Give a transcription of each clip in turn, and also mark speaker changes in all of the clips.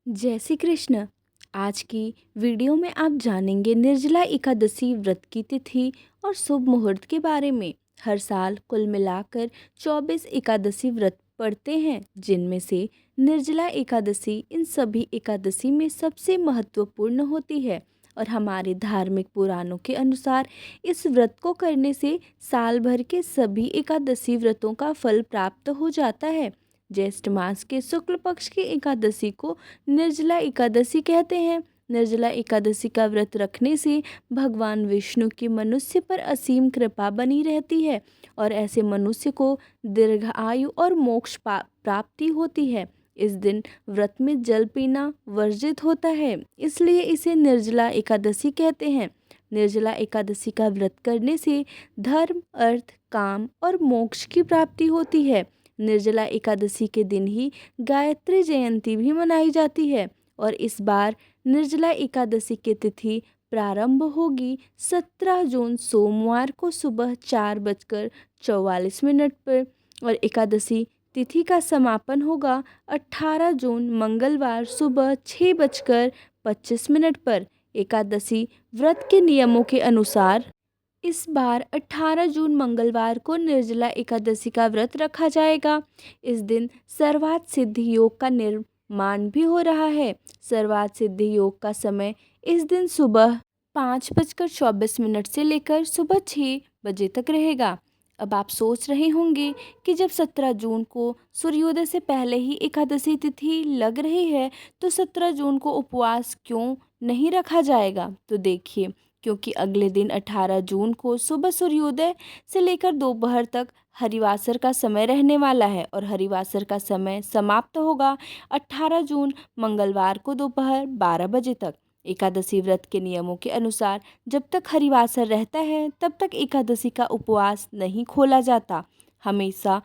Speaker 1: जय श्री कृष्ण। आज की वीडियो में आप जानेंगे निर्जला एकादशी व्रत की तिथि और शुभ मुहूर्त के बारे में। हर साल कुल मिलाकर 24 एकादशी व्रत पड़ते हैं, जिनमें से निर्जला एकादशी इन सभी एकादशी में सबसे महत्वपूर्ण होती है। और हमारे धार्मिक पुराणों के अनुसार इस व्रत को करने से साल भर के सभी एकादशी व्रतों का फल प्राप्त हो जाता है। ज्येष्ठ मास के शुक्ल पक्ष की एकादशी को निर्जला एकादशी कहते हैं। निर्जला एकादशी का व्रत रखने से भगवान विष्णु की मनुष्य पर असीम कृपा बनी रहती है और ऐसे मनुष्य को दीर्घ आयु और मोक्ष प्राप्ति होती है। इस दिन व्रत में जल पीना वर्जित होता है, इसलिए इसे निर्जला एकादशी कहते हैं। निर्जला एकादशी का व्रत करने से धर्म, अर्थ, काम और मोक्ष की प्राप्ति होती है। निर्जला एकादशी के दिन ही गायत्री जयंती भी मनाई जाती है और इस बार निर्जला एकादशी की तिथि प्रारंभ होगी 17 जून सोमवार को सुबह 4:44 पर और एकादशी तिथि का समापन होगा 18 जून मंगलवार सुबह 6:25 पर। एकादशी व्रत के नियमों के अनुसार इस बार 18 जून मंगलवार को निर्जला एकादशी का व्रत रखा जाएगा। इस दिन सर्वार्थ सिद्धि योग का निर्माण भी हो रहा है। सर्वार्थ सिद्धि योग का समय इस दिन सुबह 5:24 से लेकर सुबह 6 बजे तक रहेगा। अब आप सोच रहे होंगे कि जब 17 जून को सूर्योदय से पहले ही एकादशी तिथि लग रही है, तो 17 जून को उपवास क्यों नहीं रखा जाएगा? तो देखिए, क्योंकि अगले दिन 18 जून को सुबह सूर्योदय से लेकर दोपहर तक हरिवासर का समय रहने वाला है और हरिवासर का समय समाप्त होगा 18 जून मंगलवार को दोपहर 12 बजे तक। एकादशी व्रत के नियमों के अनुसार जब तक हरिवासर रहता है तब तक एकादशी का उपवास नहीं खोला जाता। हमेशा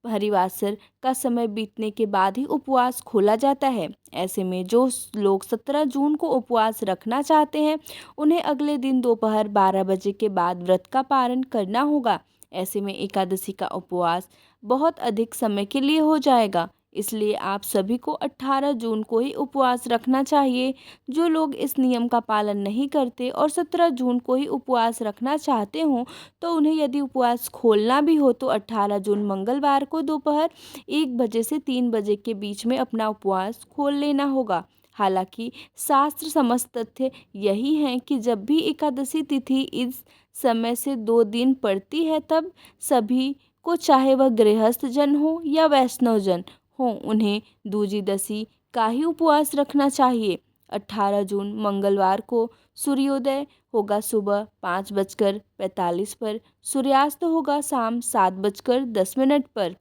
Speaker 1: हरिवासर का समय बीतने के बाद ही उपवास खोला जाता है। ऐसे में जो लोग 17 जून को उपवास रखना चाहते हैं, उन्हें अगले दिन दोपहर 12 बजे के बाद व्रत का पारण करना होगा। ऐसे में एकादशी का उपवास बहुत अधिक समय के लिए हो जाएगा, इसलिए आप सभी को 18 जून को ही उपवास रखना चाहिए। जो लोग इस नियम का पालन नहीं करते और 17 जून को ही उपवास रखना चाहते हों, तो उन्हें यदि उपवास खोलना भी हो तो 18 जून मंगलवार को दोपहर 1 बजे से 3 बजे के बीच में अपना उपवास खोल लेना होगा। हालांकि शास्त्र समस्त तथ्य यही हैं कि जब भी एकादशी तिथि इस समय से 2 दिन पड़ती है, तब सभी को, चाहे वह गृहस्थ जन हो या वैष्णव जन हो, उन्हें दूजीदशी का ही उपवास रखना चाहिए। 18 जून मंगलवार को सूर्योदय होगा सुबह 5:45 पर, सूर्यास्त होगा शाम 7:10 पर।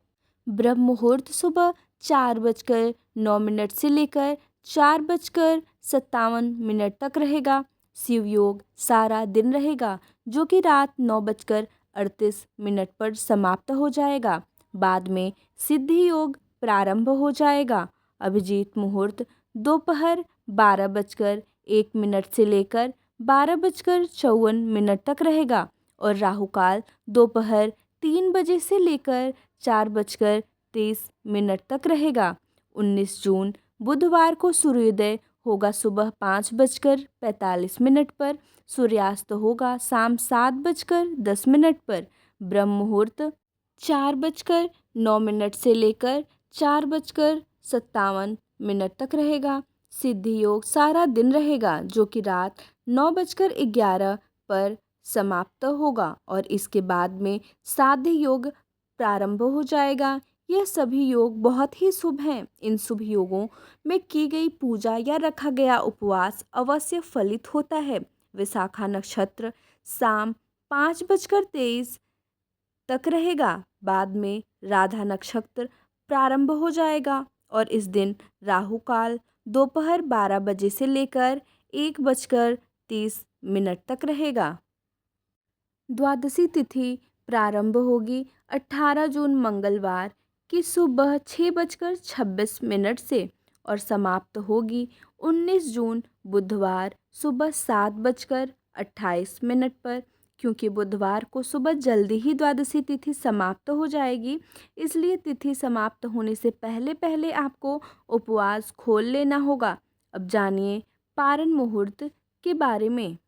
Speaker 1: ब्रह्म मुहूर्त सुबह 4:09 से लेकर 4:57 तक रहेगा। शिव योग सारा दिन रहेगा, जो कि रात 9:38 पर समाप्त हो जाएगा। बाद में सिद्धि योग प्रारंभ हो जाएगा। अभिजीत मुहूर्त दोपहर 12:01 से लेकर 12:54 तक रहेगा और राहु काल दोपहर 3 बजे से लेकर 4:30 तक रहेगा। 19 जून बुधवार को सूर्योदय होगा सुबह 5:45 पर, सूर्यास्त होगा शाम 7:10 पर। ब्रह्म मुहूर्त 4:09 से लेकर 4:57 तक रहेगा। सिद्धि योग सारा दिन रहेगा, जो कि रात 9:11 पर समाप्त होगा और इसके बाद में साध्य योग प्रारंभ हो जाएगा। यह सभी योग बहुत ही शुभ हैं। इन शुभ योगों में की गई पूजा या रखा गया उपवास अवश्य फलित होता है। विशाखा नक्षत्र शाम 5:23 तक रहेगा। बाद में राधा नक्षत्र प्रारंभ हो जाएगा और इस दिन राहु काल दोपहर 12 बजे से लेकर 1:30 तक रहेगा। द्वादशी तिथि प्रारंभ होगी 18 जून मंगलवार की सुबह 6:26 से और समाप्त होगी 19 जून बुधवार सुबह 7:28 पर। क्योंकि बुधवार को सुबह जल्दी ही द्वादशी तिथि समाप्त हो जाएगी, इसलिए तिथि समाप्त होने से पहले पहले आपको उपवास खोल लेना होगा। अब जानिए पारण मुहूर्त के बारे में।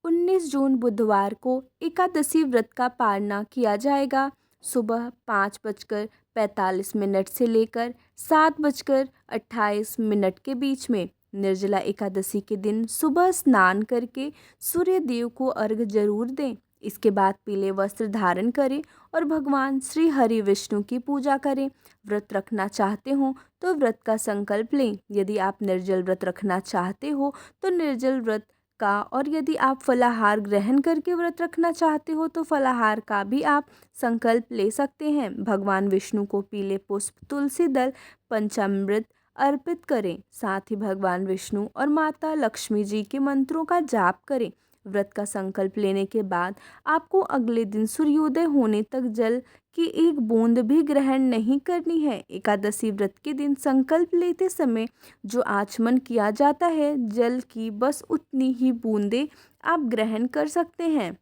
Speaker 1: 19 जून बुधवार को एकादशी व्रत का पारणा किया जाएगा। सुबह 5:45 से लेकर 7:28 के बीच में। निर्जला एकादशी के दिन सुबह स्नान करके सूर्य देव को अर्घ्य जरूर दें। इसके बाद पीले वस्त्र धारण करें और भगवान श्री हरि विष्णु की पूजा करें। व्रत रखना चाहते हो तो व्रत का संकल्प लें। यदि आप निर्जल व्रत रखना चाहते हो तो निर्जल व्रत का, और यदि आप फलाहार ग्रहण करके व्रत रखना चाहते हो तो फलाहार का भी आप संकल्प ले सकते हैं। भगवान विष्णु को पीले पुष्प, तुलसी दल, पंचामृत अर्पित करें। साथ ही भगवान विष्णु और माता लक्ष्मी जी के मंत्रों का जाप करें। व्रत का संकल्प लेने के बाद आपको अगले दिन सूर्योदय होने तक जल की एक बूंद भी ग्रहण नहीं करनी है। एकादशी व्रत के दिन संकल्प लेते समय जो आचमन किया जाता है, जल की बस उतनी ही बूंदें आप ग्रहण कर सकते हैं।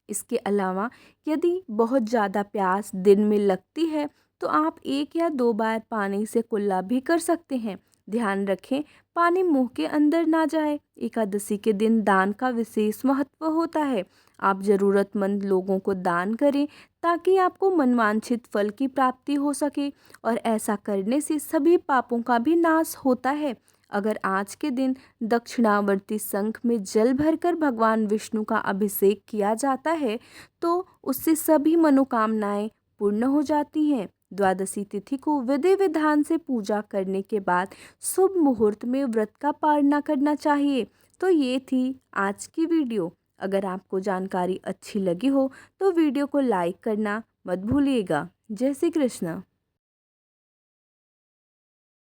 Speaker 1: इसके अलावा यदि बहुत ज़्यादा प्यास दिन में लगती है तो आप 1 या 2 बार पानी से कुल्ला भी कर सकते हैं। ध्यान रखें पानी मुंह के अंदर ना जाए। एकादशी के दिन दान का विशेष महत्व होता है। आप ज़रूरतमंद लोगों को दान करें ताकि आपको मनवांछित फल की प्राप्ति हो सके, और ऐसा करने से सभी पापों का भी नाश होता है। अगर आज के दिन दक्षिणावर्ती शंख में जल भरकर भगवान विष्णु का अभिषेक किया जाता है तो उससे सभी मनोकामनाएं पूर्ण हो जाती हैं। द्वादशी तिथि को विधि विधान से पूजा करने के बाद शुभ मुहूर्त में व्रत का पालना करना चाहिए। तो ये थी आज की वीडियो। अगर आपको जानकारी अच्छी लगी हो तो वीडियो को लाइक करना मत भूलिएगा। जय श्री कृष्ण।